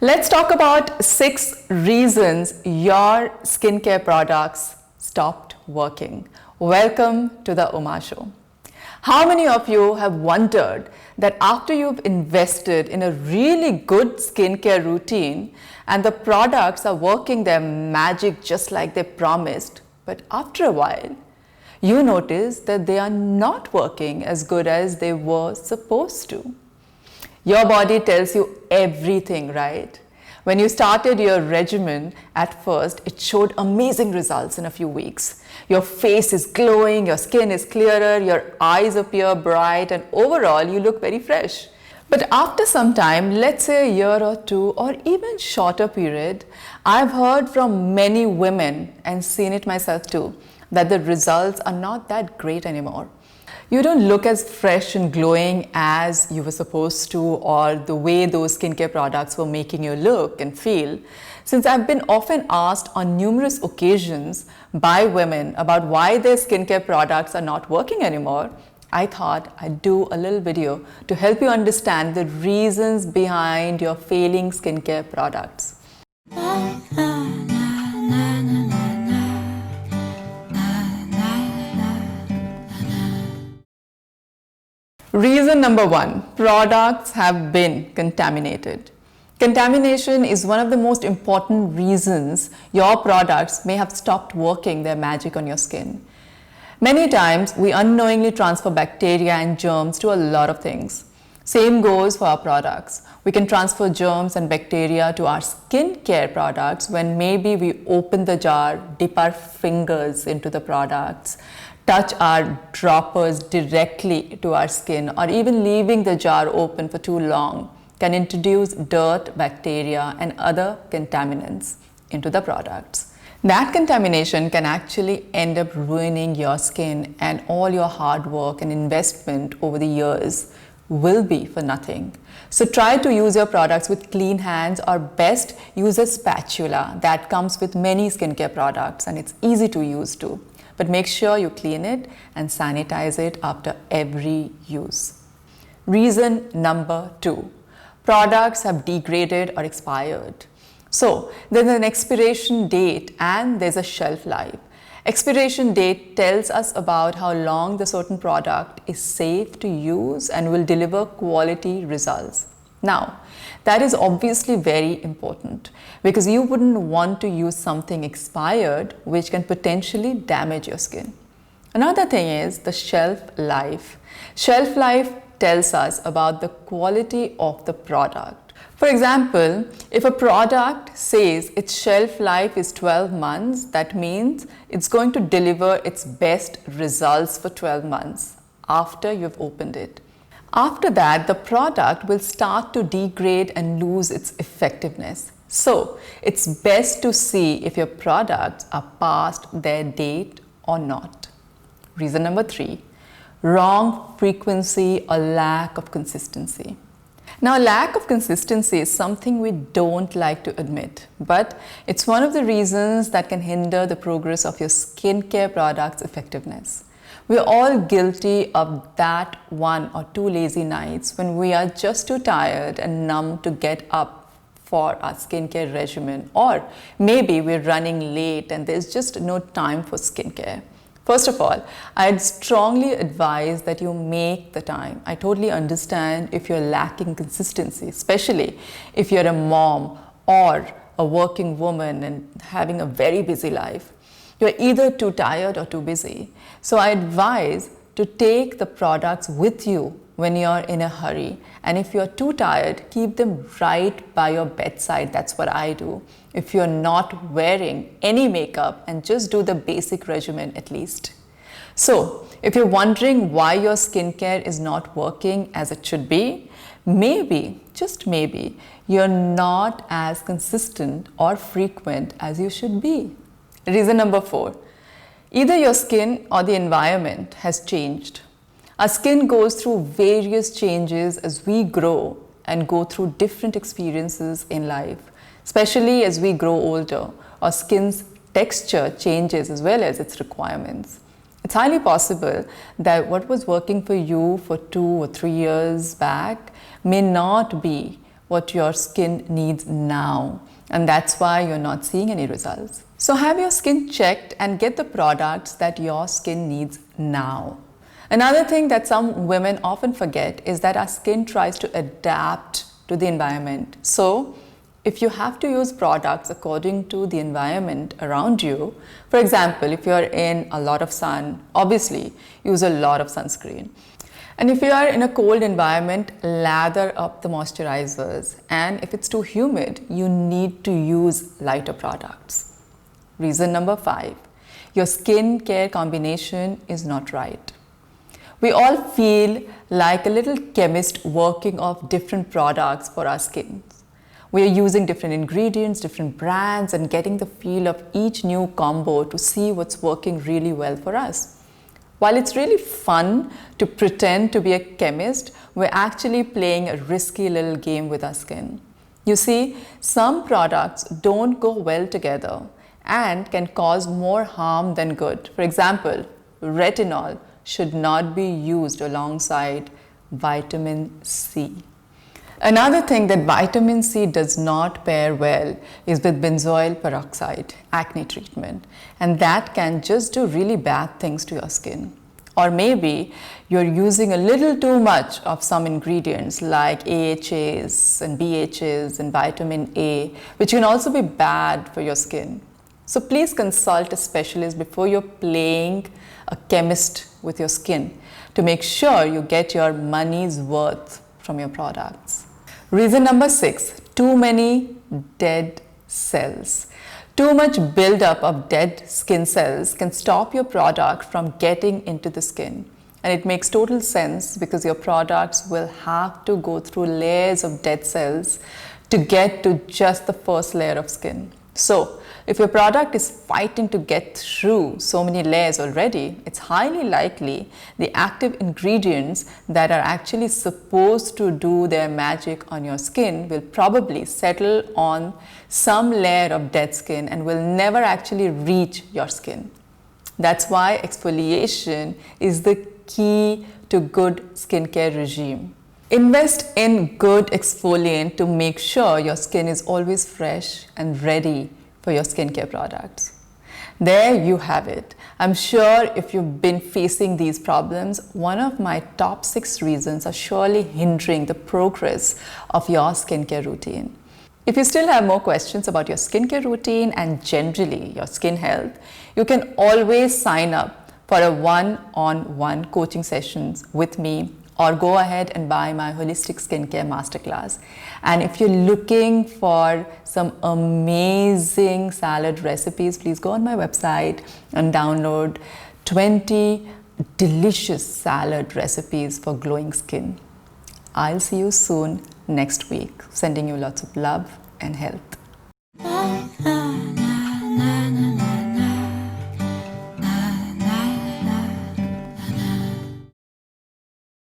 Let's talk about 6 reasons your skincare products stopped working. Welcome to the Uma Show. How many of you have wondered that after you've invested in a really good skincare routine and the products are working their magic just like they promised, but after a while, you notice that they are not working as good as they were supposed to? Your body tells you everything, right? When you started your regimen, at first, it showed amazing results in a few weeks. Your face is glowing, your skin is clearer, your eyes appear bright, and overall, you look very fresh. But after some time, let's say a year or two, or even shorter period, I've heard from many women, and seen it myself too, that the results are not that great anymore. You don't look as fresh and glowing as you were supposed to, or the way those skincare products were making you look and feel. Since I've been often asked on numerous occasions by women about why their skincare products are not working anymore, I thought I'd do a little video to help you understand the reasons behind your failing skincare products. Reason number 1, products have been contaminated. Contamination is one of the most important reasons your products may have stopped working their magic on your skin. Many times, we unknowingly transfer bacteria and germs to a lot of things. Same goes for our products. We can transfer germs and bacteria to our skincare products when maybe we open the jar, dip our fingers into the products, touch our droppers directly to our skin, or even leaving the jar open for too long can introduce dirt, bacteria, and other contaminants into the products. That contamination can actually end up ruining your skin, and all your hard work and investment over the years will be for nothing. So try to use your products with clean hands, or best use a spatula that comes with many skincare products, and it's easy to use too. But make sure you clean it and sanitize it after every use. Reason number 2, products have degraded or expired. So there's an expiration date and there's a shelf life. Expiration date tells us about how long the certain product is safe to use and will deliver quality results. Now, that is obviously very important because you wouldn't want to use something expired which can potentially damage your skin. Another thing is the shelf life. Shelf life tells us about the quality of the product. For example, if a product says its shelf life is 12 months, that means it's going to deliver its best results for 12 months after you've opened it. After that, the product will start to degrade and lose its effectiveness. So, it's best to see if your products are past their date or not. Reason number 3, wrong frequency or lack of consistency. Now, lack of consistency is something we don't like to admit, but it's one of the reasons that can hinder the progress of your skincare product's effectiveness. We're all guilty of that 1 or 2 lazy nights when we are just too tired and numb to get up for our skincare regimen, or maybe we're running late and there's just no time for skincare. First of all, I'd strongly advise that you make the time. I totally understand if you're lacking consistency, especially if you're a mom or a working woman and having a very busy life. You're either too tired or too busy. So I advise to take the products with you when you're in a hurry. And if you're too tired, keep them right by your bedside. That's what I do. If you're not wearing any makeup, and just do the basic regimen at least. So if you're wondering why your skincare is not working as it should be, maybe, just maybe, you're not as consistent or frequent as you should be. Reason number 4, either your skin or the environment has changed. Our skin goes through various changes as we grow and go through different experiences in life. Especially as we grow older, our skin's texture changes as well as its requirements. It's highly possible that what was working for you for 2 or 3 years back may not be what your skin needs now, and that's why you're not seeing any results. So have your skin checked and get the products that your skin needs now. Another thing that some women often forget is that our skin tries to adapt to the environment. So if you have to use products according to the environment around you, for example, if you're in a lot of sun, obviously use a lot of sunscreen. And if you are in a cold environment, lather up the moisturizers. And if it's too humid, you need to use lighter products. Reason number 5, your skincare combination is not right. We all feel like a little chemist working off different products for our skin. We are using different ingredients, different brands, and getting the feel of each new combo to see what's working really well for us. While it's really fun to pretend to be a chemist, we're actually playing a risky little game with our skin. You see, some products don't go well together and can cause more harm than good. For example, retinol should not be used alongside vitamin C. Another thing that vitamin C does not pair well is with benzoyl peroxide acne treatment, and that can just do really bad things to your skin. Or maybe you're using a little too much of some ingredients like AHAs and BHAs and vitamin A, which can also be bad for your skin. So please consult a specialist before you're playing a chemist with your skin to make sure you get your money's worth from your products. Reason number 6, too many dead cells. Too much buildup of dead skin cells can stop your product from getting into the skin. And it makes total sense because your products will have to go through layers of dead cells to get to just the first layer of skin. So, if your product is fighting to get through so many layers already, it's highly likely the active ingredients that are actually supposed to do their magic on your skin will probably settle on some layer of dead skin and will never actually reach your skin. That's why exfoliation is the key to good skincare regime. Invest in good exfoliant to make sure your skin is always fresh and ready for your skincare products. There you have it. I'm sure if you've been facing these problems, one of my top 6 reasons are surely hindering the progress of your skincare routine. If you still have more questions about your skincare routine and generally your skin health, you can always sign up for a one-on-one coaching sessions with me, or go ahead and buy my Holistic Skincare Masterclass. And if you're looking for some amazing salad recipes, please go on my website and download 20 delicious salad recipes for glowing skin. I'll see you soon next week. Sending you lots of love and health.